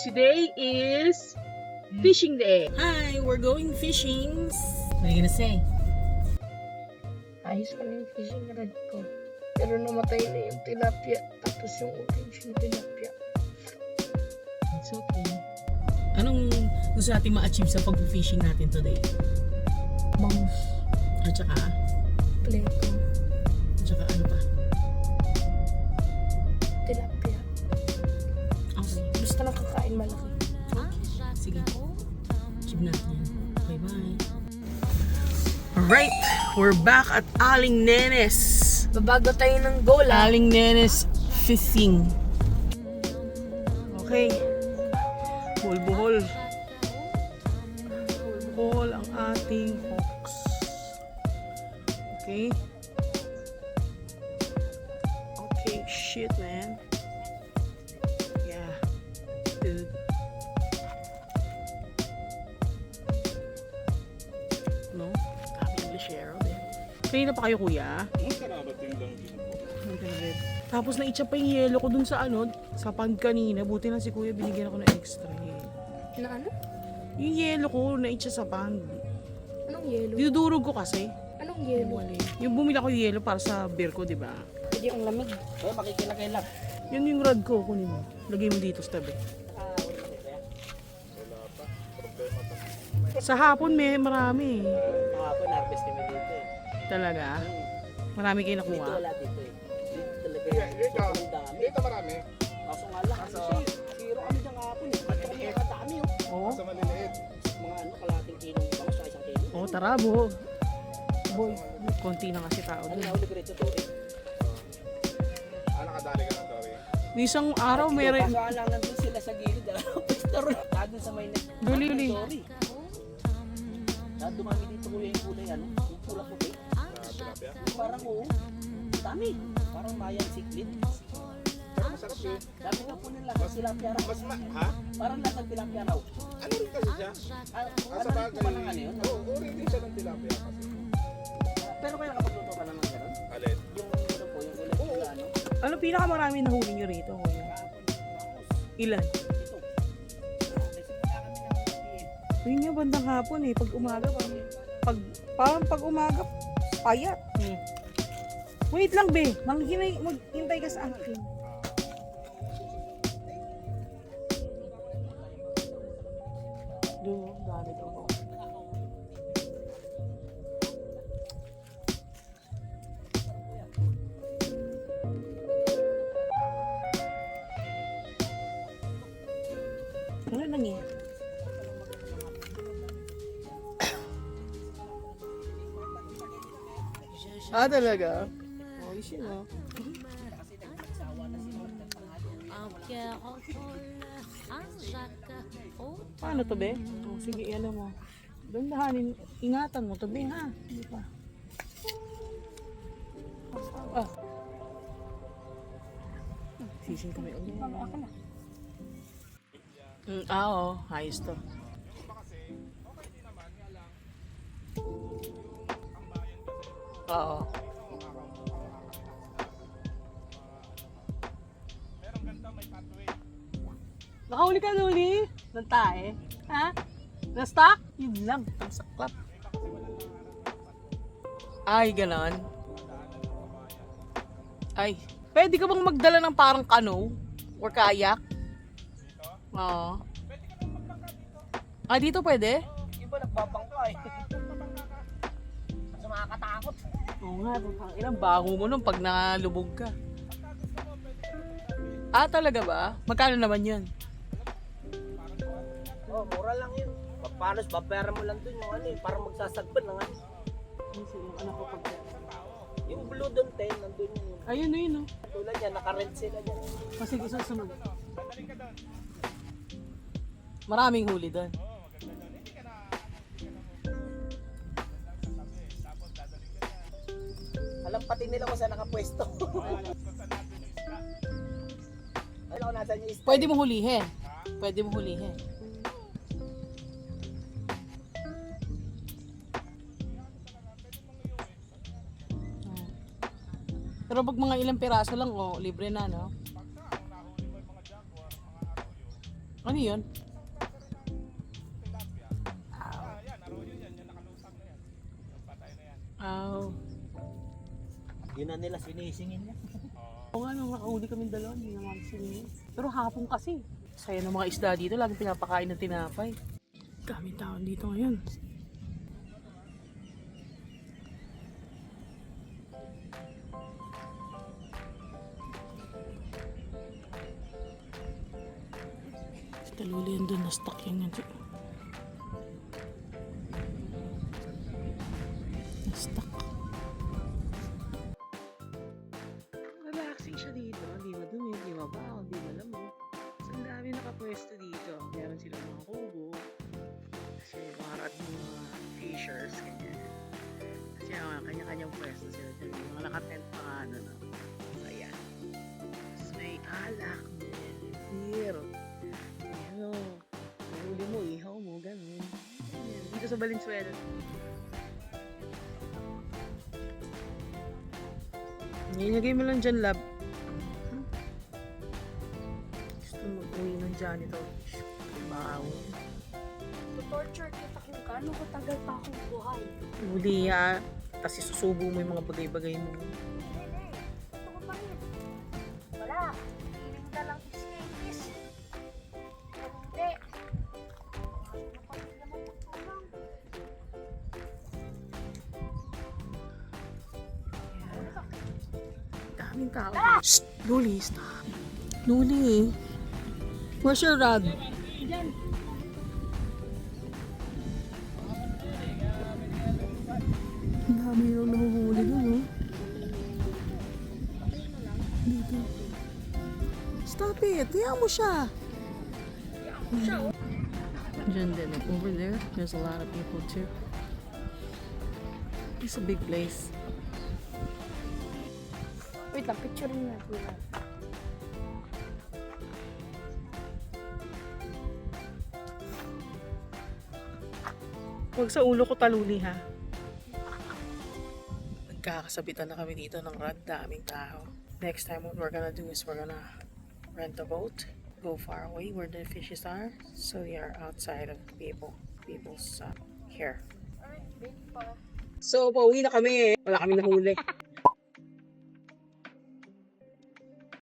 Today is fishing day. Hi, we're going fishing. What are you gonna say? Ayos pa na yung fishing rod ko. Pero namatay na yung tilapia. Tapos yung orange yung tilapia. It's okay. Anong gusto natin ma-achieve sa pag-fishing natin today? Bangus. At saka, Pleto. ano pa? Tilapia. Okay. Basta nakakain malaki. Sige. Achieve natin yan. Okay, bye. Alright, we're back at Aling Nenes. Babago tayo ng goal Aling Nenes Fishing. Okay. Buhol-buhol. Buhol ang ating hawks. Okay. Okay, shit man. Yeah. Dude. No? Kami Englishero din. Kanina pa kayo kuya? Tapos na-itcha pa yung yelo ko dun sa sa pond kanina. Buti na si kuya binigyan ako ng extra Na ano? Yung yelo ko na-itcha sa pond. Anong yelo? Dinudurog ko kasi. Anong yelo? Yung bumili ako yung yelo para sa beer ko, di ba? Pwede yung lamig. Oh, makikilagay lang. Yun yung rod ko, kunin mo. Lagay mo dito sa tabi. Sa hapon may marami. Ako, na-harvest kami dito eh. Talaga? Marami kayo Dito nakuha. wala dito eh. Dito talaga yung sobrang dami. Dito marami. Kaso nga lang, zero kami dyan kahapon eh. Ba't kami nakadami oh? Oo. Sa maliliit. Mga kalating kilong baka sa isang kilo. Oh, tara bo. Boy, konti na kasi tao Ano dun. nahuli ko rito, Tori? Nakadali ka na, Tori. Isang araw meron. Kaso lang nandun sila sa gilid. Pwesto rin. Nandun sa may Duli. Tori. Dumami dito ko yung kulay yung pula puti. Tilapia. Parang dami. Parang mayan siklit. Pero masarap eh. Dami nga po nila sa tilapia raw. Ha? Parang lasang tilapia raw. Ano rin kasi siya? Ano Sa rin bagay. po ba ng ano yun? Oo, uri din siya ng tilapia kasi. Pero kaya nakapagluto ka naman gano'n? Alin? Yung ano po, yung ulit nila ano? Ano pinakamarami nahuli nyo rito, kuya? Ilan? Ito. Yun nga bandang hapon eh. Pag umaga, parang pag umaga, payat. Wait lang be, maghintay ka sa akin. Doon, dami daw. Ano lang eh? Talaga? Oh, isin oh. Paano to be? Oh, sige, alam mo. Dandahanin, ingatan mo to be ha. Hindi pa. Ah. Sising kami ulit. Oo, ayos to. Oo. Nakahuli ka nuli? Ng tae? Ha? Na-stock? Yun lang. Ang saklap. Ay, ganon. Ay, pwede ka bang magdala ng parang canoe? Or kayak? Oo. Ah, dito pwede? Iba nagbabangka eh. Kasi makakatakot. Oo nga, ilang baho mo nun pag nalubog ka. Ah, talaga ba? Magkano naman yun? Oh, mura lang yun. Papanos, babayaran mo lang dun yung ano eh. Parang magsasagpan ng ano. Yung anak ko pag... Yung blue dun, nandun yung... Ayun, yun, no? Tulad yan, naka-red sila dyan. Kasi susunod. Maraming huli doon. Alam pati nila kung saan nakapwesto. Alam ko nasa yung Pwede mo hulihin. Pwede mo hulihin. Pero pag mga ilang piraso lang, libre na, no? Ano yun? Aw. Yun na nila sinisingin niya. Oo nga, nung nakahuli kami dalawa, hindi naman sinin. Pero hapon kasi. Saya ng mga isda dito, laging pinapakain ng tinapay. Daming tao dito ngayon. Si Taluli yan doon, na-stuck yan yan. Na-stuck. Relaxing siya dito. Hindi madumi, hindi mabaho, hindi malamig. So, ang dami nakapwesto dito. Meron silang mga kubo. Kasi mga rat ng mga fishers, ganyan. Kasi kanya-kanyang pwesto sila dyan. Yung mga nakatent pa nga ano na. Ayan. Tapos may alak, may beer. Ano, mahuli mo, ihaw mo, ganun. Ayan. Dito sa Valenzuela. Nilagay mo lang dyan, lab. Gusto mag-uwi ng janitor. Bahaw. To-torture kita kung gaano katagal pa akong buhay. Huli ya. Tapos isusubo mo yung mga bagay-bagay mo. Hindi. Ito ko pa rin. Wala. Hiling ka lang escapist. Hindi. Napagod naman magtulang. Daming tao. Shh! Luli, stop. Luli. Where's your rod? Diyan. Ang dami yung nahuhuli doon, oh. Dito. Stop it! Hayaan mo siya! Diyan din. Over there, there's a lot of people too. It's a big place. Wait lang, picture mo natin. Huwag sa ulo ko taluli, ha? Nagkakasabitan na kami dito ng rod. Daming tao. Next time, what we're gonna do is we're gonna rent a boat, go far away where the fishes are, so they are outside of people's here. So, pauwi na kami. Wala kami nahuli.